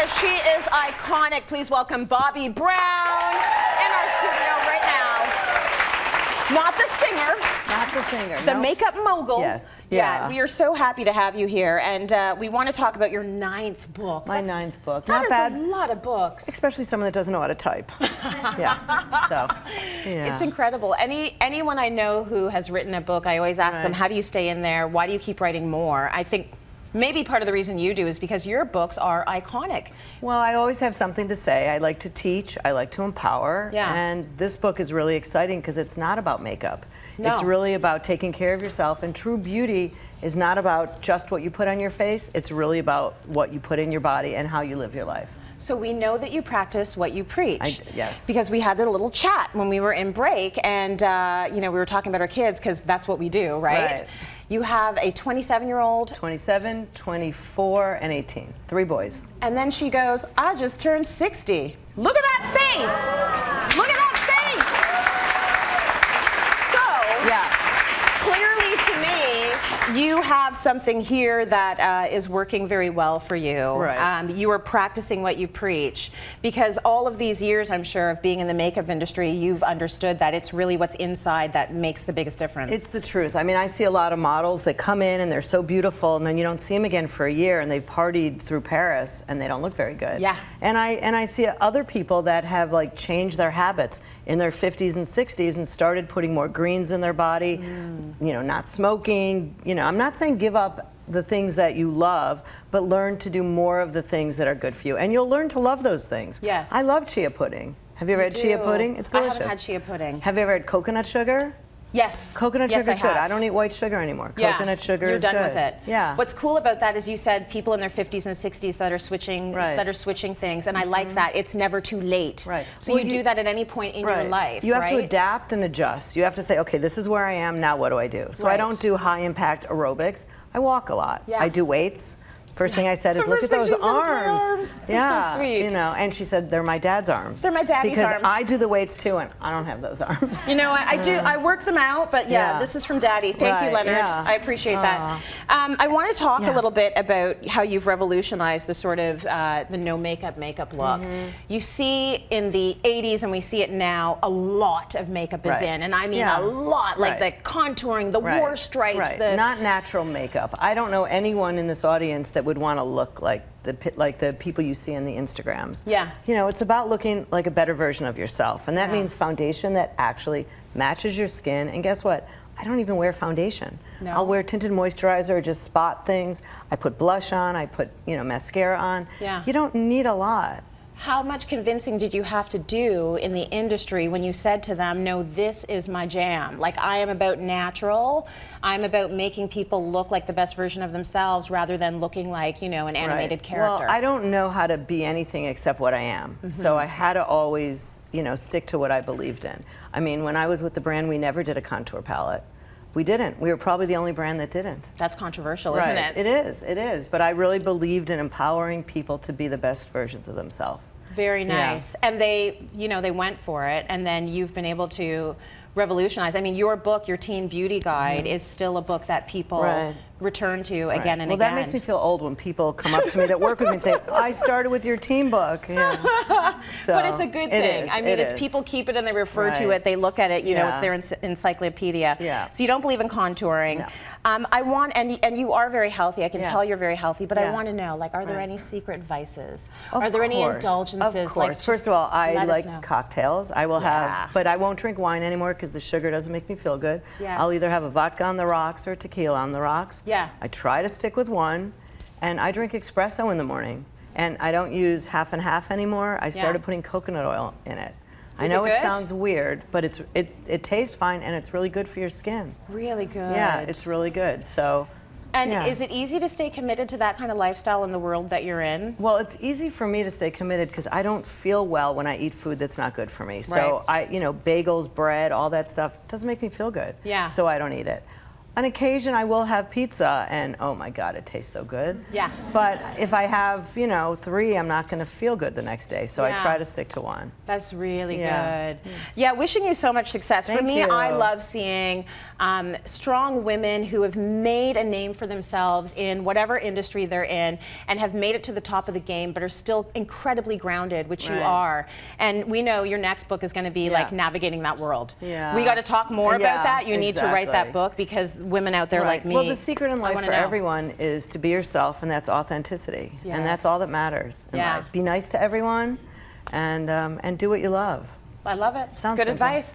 because she is iconic. Please welcome Bobbi Brown in our studio right now. Not the singer. Not the singer. The makeup mogul. Yes. Yeah. We are so happy to have you here, and we want to talk about your 9th book. My 9th book. That Not bad. is a lot of books. Especially someone that doesn't know how to type. Yeah. So, yeah. It's incredible. Anyone I know who has written a book, I always ask them, how do you stay in there? Why do you keep writing more? I think maybe part of the reason you do is because your books are iconic. Well, I always have something to say. I like to teach. I like to empower. Yeah. And this book is really exciting because it's not about makeup. No. It's really about taking care of yourself. And true beauty is not about just what you put on your face. It's really about what you put in your body and how you live your life. So we know that you practice what you preach. Yes. Because we had a little chat when we were in break, and you know, we were talking about our kids because that's what we do, right? You have a 27-year-old. 27, 24, and 18. 3 boys. And then she goes, I just turned 60. Look at that face! Look at that face! So, clearly to me, you have something here that is working very well for you. Right. You are practicing what you preach, because all of these years, I'm sure, of being in the makeup industry, you've understood that it's really what's inside that makes the biggest difference. It's the truth. I mean, I see a lot of models that come in and they're so beautiful, and then you don't see them again for a year, and they've partied through Paris and they don't look very good. Yeah. And I see other people that have like changed their habits in their 50s and 60s and started putting more greens in their body, you know, not smoking. You know, I'm not saying give up the things that you love, but learn to do more of the things that are good for you. And you'll learn to love those things. Yes. I love chia pudding. Have you ever had chia pudding? It's delicious. I haven't had chia pudding. Have you ever had coconut sugar? Yes. Coconut sugar is good. I don't eat white sugar anymore. Coconut sugar is good. You're done with it. Yeah. What's cool about that is you said people in their 50s and 60s that are switching things, and I like that. It's never too late. Right. So well, you do that at any point in your life. You have to adapt and adjust. You have to say, okay, this is where I am, now what do I do? So I don't do high impact aerobics. I walk a lot. Yeah. I do weights. First thing I said is, look at those arms. Yeah, that's so sweet. You know, and she said, they're my dad's arms. They're my daddy's arms. Because I do the weights too, and I don't have those arms. You know, I do. I work them out, but yeah, this is from Daddy. Thank you, Leonard. Yeah. I appreciate that. I want to talk a little bit about how you've revolutionized the sort of the no makeup look. You see in the 80s, and we see it now, a lot of makeup is in, and I mean a lot, like the contouring, the war stripes. Not natural makeup. I don't know anyone in this audience that would want to look like the people you see on the Instagrams. Yeah. You know, it's about looking like a better version of yourself, and that means foundation that actually matches your skin. And guess what? I don't even wear foundation. No. I'll wear tinted moisturizer or just spot things. I put blush on. I put, you know, mascara on. Yeah. You don't need a lot. How much convincing did you have to do in the industry when you said to them, no, this is my jam? Like, I am about natural. I'm about making people look like the best version of themselves rather than looking like, you know, an animated character. Well, I don't know how to be anything except what I am. So I had to always, you know, stick to what I believed in. I mean, when I was with the brand, we never did a contour palette. We didn't. We were probably the only brand that didn't. That's controversial, isn't it? It is. It is. But I really believed in empowering people to be the best versions of themselves. Very nice. Yeah. And they, you know, they went for it, and then you've been able to revolutionize. I mean, your book, your Teen Beauty Guide, is still a book that people return to again and again. Well, that makes me feel old when people come up to me that work with me and say, I started with your teen book. Yeah. So, but it's a good thing. I mean, it's people keep it and they refer to it, they look at it, you know, it's their encyclopedia. Yeah. So you don't believe in contouring. No. I want, and you are very healthy, I can tell you're very healthy, but I want to know, like, are there any secret vices? Are there any indulgences? Of course. Like, first of all, I like cocktails. I will have, but I won't drink wine anymore because the sugar doesn't make me feel good. Yes. I'll either have a vodka on the rocks or a tequila on the rocks. Yeah. I try to stick with one, and I drink espresso in the morning. And I don't use half and half anymore. I started putting coconut oil in it. I know it sounds weird, but it tastes fine, and it's really good for your skin. Really good. Yeah, it's really good. So. And is it easy to stay committed to that kind of lifestyle in the world that you're in? Well, it's easy for me to stay committed because I don't feel well when I eat food that's not good for me. So you know, bagels, bread, all that stuff doesn't make me feel good. Yeah. So I don't eat it. on occasion I will have pizza, and oh my God, it tastes so good. Yeah. But if I have, 3, I'm not going to feel good the next day. So I Yeah. try to stick to 1. That's really Yeah. good. Yeah, wishing you so much success. For Thank me, you. I love seeing strong women who have made a name for themselves in whatever industry they're in and have made it to the top of the game, but are still incredibly grounded, which you Right. are. And we know your next book is going to be like navigating that world. Yeah. We got to talk more about Yeah, that. You need to write that exactly. book because women out there Right. like me. Well, the secret in I life wanna for know. everyone is to be yourself, and that's authenticity. And that's all that matters in Yeah. life. Be nice to everyone, and do what you love. I love it. Sounds Good simple. advice.